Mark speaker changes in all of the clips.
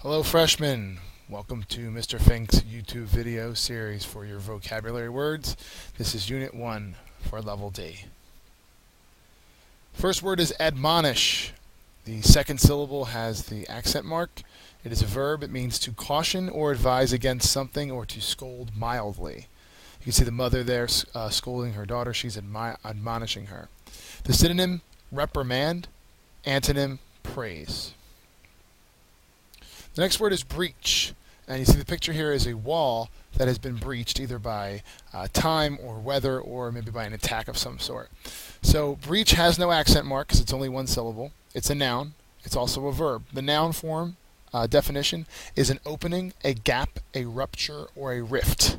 Speaker 1: Hello freshmen, welcome to Mr. Fink's YouTube video series for your vocabulary words. This is Unit 1 for Level D. First word is admonish. The second syllable has the accent mark. It is a verb. It means to caution or advise against something or to scold mildly. You can see the mother there scolding her daughter. She's admonishing her. The synonym, reprimand. Antonym, praise. The next word is breach, and you see the picture here is a wall that has been breached either by time or weather or maybe by an attack of some sort. So breach has no accent mark because it's only one syllable. It's a noun. It's also a verb. The noun form definition is an opening, a gap, a rupture, or a rift.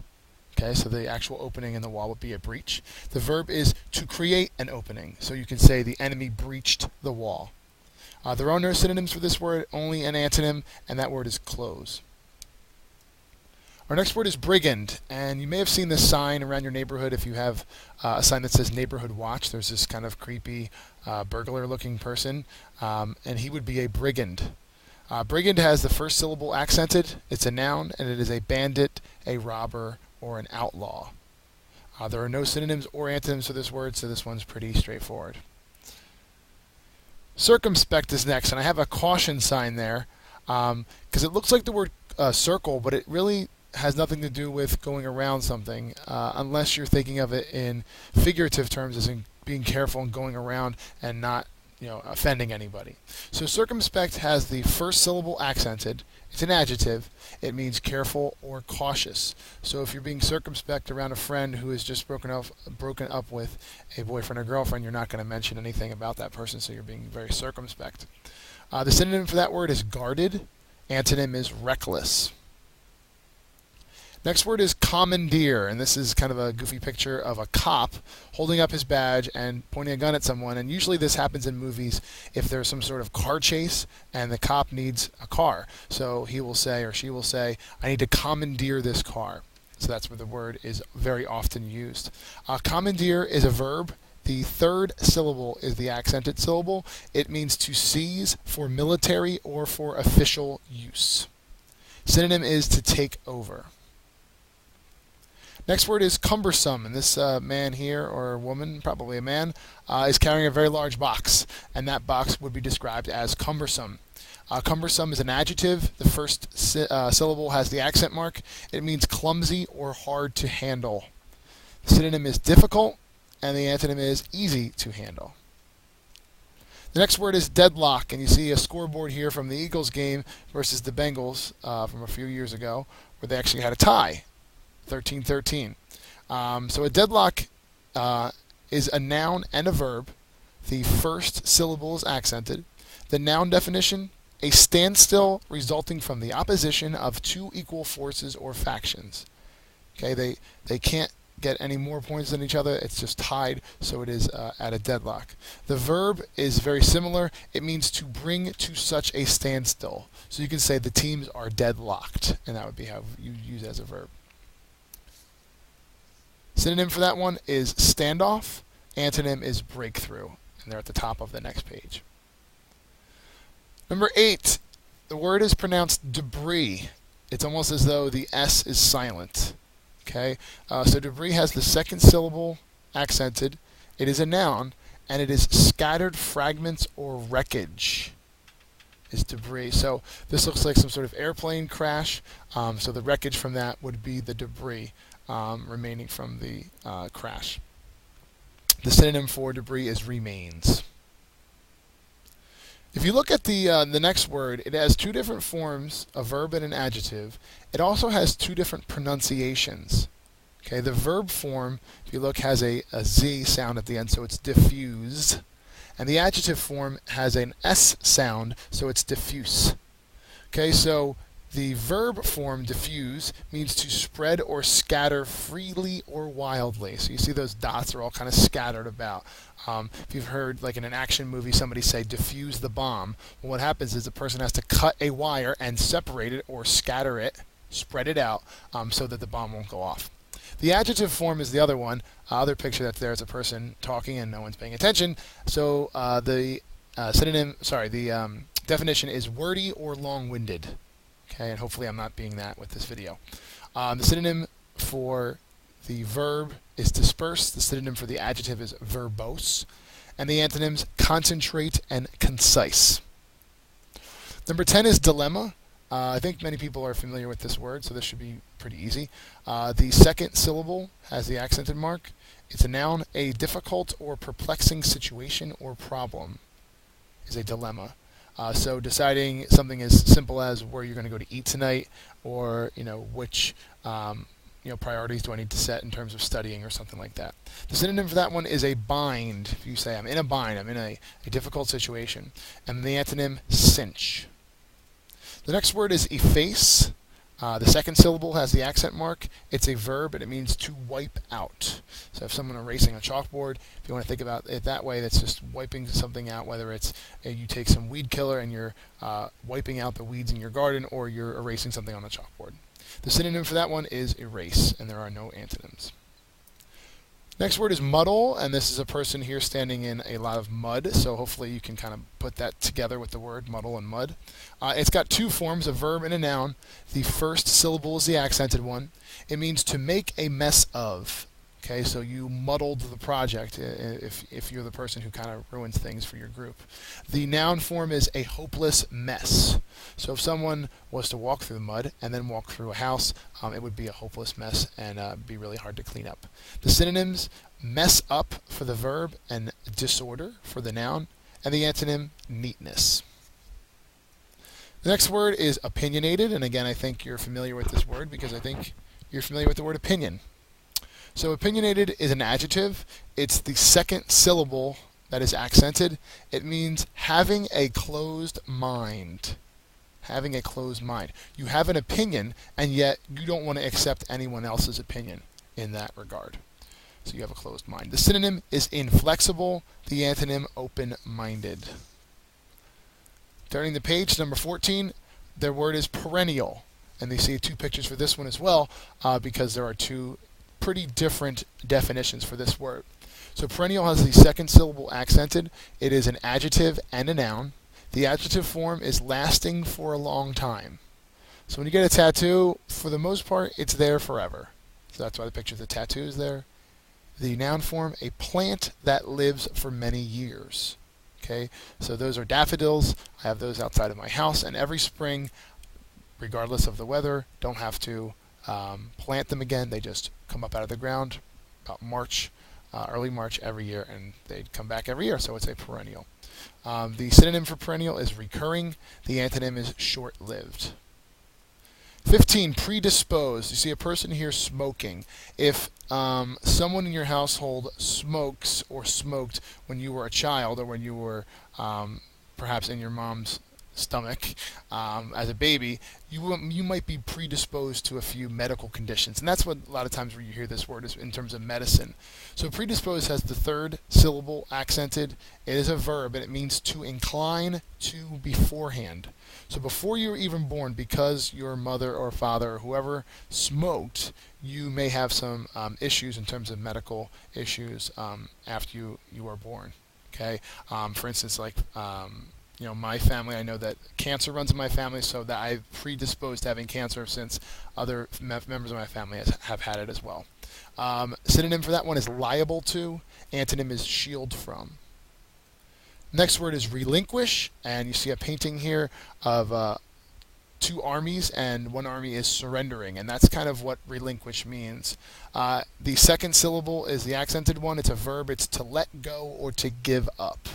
Speaker 1: Okay, so the actual opening in the wall would be a breach. The verb is to create an opening. So you can say the enemy breached the wall. There are no synonyms for this word, only an antonym, and that word is close. Our next word is brigand, and you may have seen this sign around your neighborhood if you have a sign that says neighborhood watch. There's this kind of creepy burglar-looking person, and he would be a brigand. Brigand has the first syllable accented. It's a noun, and it is a bandit, a robber, or an outlaw. There are no synonyms or antonyms for this word, so this one's pretty straightforward. Circumspect is next, and I have a caution sign there because it looks like the word circle, but it really has nothing to do with going around something unless you're thinking of it in figurative terms, as in being careful and going around and not offending anybody. So circumspect has the first syllable accented. It's an adjective. It means careful or cautious. So if you're being circumspect around a friend who has just broken up with a boyfriend or girlfriend, you're not going to mention anything about that person, so you're being very circumspect. The synonym for that word is guarded. Antonym is reckless. Next word is commandeer, and this is kind of a goofy picture of a cop holding up his badge and pointing a gun at someone, and usually this happens in movies if there's some sort of car chase and the cop needs a car. So he will say, or she will say, I need to commandeer this car. So that's where the word is very often used. Commandeer is a verb. The third syllable is the accented syllable. It means to seize for military or for official use. Synonym is to take over. Next word is cumbersome, and this man here, or woman, probably a man, is carrying a very large box, and that box would be described as cumbersome. Cumbersome is an adjective. The first syllable has the accent mark. It means clumsy or hard to handle. The synonym is difficult, and the antonym is easy to handle. The next word is deadlock, and you see a scoreboard here from the Eagles game versus the Bengals from a few years ago, where they actually had a tie. 13-13. So a deadlock is a noun and a verb. The first syllable is accented. The noun definition, a standstill resulting from the opposition of two equal forces or factions. Okay, they can't get any more points than each other. It's just tied, so it is at a deadlock. The verb is very similar. It means to bring to such a standstill. So you can say the teams are deadlocked, and that would be how you use it as a verb. Synonym for that one is standoff. Antonym is breakthrough. And they're at the top of the next page. Number 8. The word is pronounced debris. It's almost as though the S is silent. Okay? So debris has the second syllable accented. It is a noun, and it is scattered fragments or wreckage. Is debris. So this looks like some sort of airplane crash. So the wreckage from that would be the debris remaining from the crash. The synonym for debris is remains. If you look at the next word, it has two different forms, a verb and an adjective. It also has two different pronunciations. Okay, the verb form, if you look, has a Z sound at the end, so it's diffused. And the adjective form has an S sound, so it's diffuse. Okay, so the verb form, diffuse, means to spread or scatter freely or wildly. So you see those dots are all kind of scattered about. If you've heard, like in an action movie, somebody say, diffuse the bomb, well, what happens is the person has to cut a wire and separate it or scatter it, spread it out, so that the bomb won't go off. The adjective form is the other one. Other picture that's there is a person talking and no one's paying attention. So the definition is wordy or long-winded. Okay, and hopefully I'm not being that with this video. The synonym for the verb is disperse. The synonym for the adjective is verbose. And the antonyms concentrate and concise. Number 10 is dilemma. I think many people are familiar with this word, so this should be pretty easy. The second syllable has the accented mark. It's a noun. A difficult or perplexing situation or problem is a dilemma. So deciding something as simple as where you're going to go to eat tonight, or which priorities do I need to set in terms of studying or something like that. The synonym for that one is a bind. If you say I'm in a bind, I'm in a difficult situation. And the antonym cinch. The next word is efface. The second syllable has the accent mark. It's a verb, and it means to wipe out. So if someone erasing a chalkboard, if you want to think about it that way, that's just wiping something out, whether it's you take some weed killer and you're wiping out the weeds in your garden, or you're erasing something on the chalkboard. The synonym for that one is erase, and there are no antonyms. Next word is muddle, and this is a person here standing in a lot of mud, so hopefully you can kind of put that together with the word muddle and mud. It's got two forms, a verb and a noun. The first syllable is the accented one. It means to make a mess of. Okay, so you muddled the project if you're the person who kind of ruins things for your group. The noun form is a hopeless mess. So if someone was to walk through the mud and then walk through a house, it would be a hopeless mess and be really hard to clean up. The synonyms: mess up for the verb and disorder for the noun, and the antonym: neatness. The next word is opinionated, and again I think you're familiar with this word because I think you're familiar with the word opinion. So opinionated is an adjective. It's the second syllable that is accented. It means having a closed mind. Having a closed mind. You have an opinion, and yet you don't want to accept anyone else's opinion in that regard. So you have a closed mind. The synonym is inflexible. The antonym: open-minded. Turning the page to number 14, their word is perennial. And they see two pictures for this one as well, because there are two pretty different definitions for this word. So perennial has the second syllable accented. It is an adjective and a noun. The adjective form is lasting for a long time. So when you get a tattoo, for the most part, it's there forever. So that's why the picture of the tattoo is there. The noun form, a plant that lives for many years. Okay, so those are daffodils. I have those outside of my house, and every spring, regardless of the weather, don't have to plant them again. They just come up out of the ground about March, early March every year, and they come back every year, so it's a perennial. The synonym for perennial is recurring. The antonym is short-lived. 15, predispose. You see a person here smoking. If someone in your household smokes or smoked when you were a child, or when you were perhaps in your mom's stomach as a baby, you might be predisposed to a few medical conditions, and that's what a lot of times where you hear this word is in terms of medicine. So predispose has the third syllable accented. It is a verb, and it means to incline to beforehand. So before you were even born, because your mother or father or whoever smoked, you may have some issues in terms of medical issues after you were born. Okay, for instance, like my family, I know that cancer runs in my family, so that I've predisposed to having cancer since other members of my family have had it as well. Synonym for that one is liable to. Antonym is shield from. Next word is relinquish, and you see a painting here of two armies, and one army is surrendering, and that's kind of what relinquish means. The second syllable is the accented one. It's a verb. It's to let go or to give up.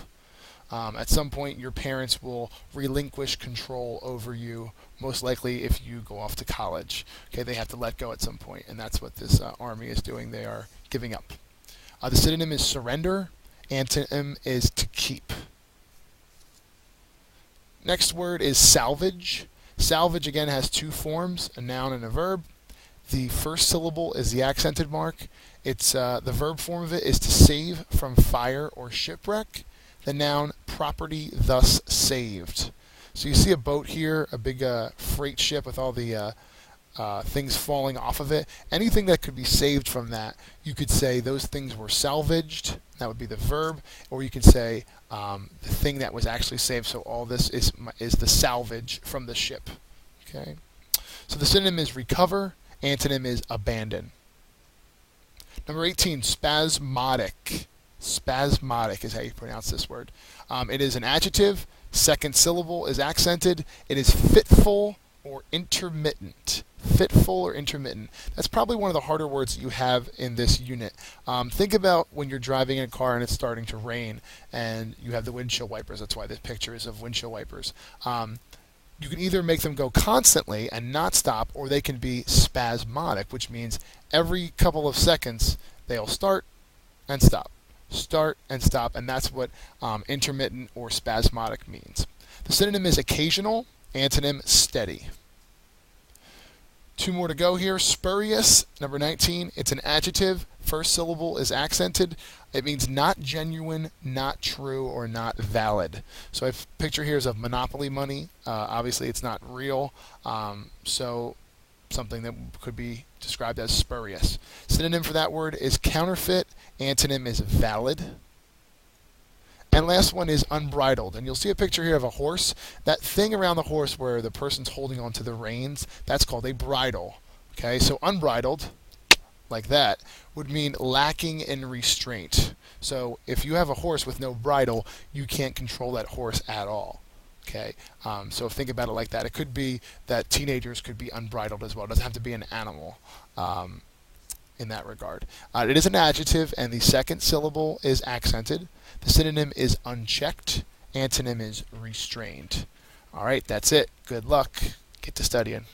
Speaker 1: At some point, your parents will relinquish control over you, most likely if you go off to college. Okay, they have to let go at some point, and that's what this army is doing. They are giving up. The synonym is surrender. Antonym is to keep. Next word is salvage. Salvage, again, has two forms, a noun and a verb. The first syllable is the accented mark. It's the verb form of it is to save from fire or shipwreck. The noun, property thus saved. So you see a boat here, a big freight ship with all the things falling off of it. Anything that could be saved from that, you could say those things were salvaged. That would be the verb. Or you could say the thing that was actually saved. So all this is the salvage from the ship. Okay. So the synonym is recover. Antonym is abandon. Number 18, spasmodic. Spasmodic is how you pronounce this word. It is an adjective. Second syllable is accented. It is fitful or intermittent. Fitful or intermittent. That's probably one of the harder words that you have in this unit. Think about when you're driving in a car and it's starting to rain and you have the windshield wipers. That's why this picture is of windshield wipers. You can either make them go constantly and not stop, or they can be spasmodic, which means every couple of seconds they'll start and stop. Start and stop, and that's what intermittent or spasmodic means. The synonym is occasional. Antonym, steady. Two more to go here. Spurious, number 19. It's an adjective. First syllable is accented. It means not genuine, not true, or not valid. So a picture here is of Monopoly money. Obviously, it's not real. So something that could be described as spurious. Synonym for that word is counterfeit. Antonym is valid. And last one is unbridled. And you'll see a picture here of a horse. That thing around the horse where the person's holding onto the reins, that's called a bridle. Okay, so unbridled, like that, would mean lacking in restraint. So if you have a horse with no bridle, you can't control that horse at all. Okay, so think about it like that. It could be that teenagers could be unbridled as well. It doesn't have to be an animal in that regard. It is an adjective, and the second syllable is accented. The synonym is unchecked. Antonym is restrained. All right, that's it. Good luck. Get to studying.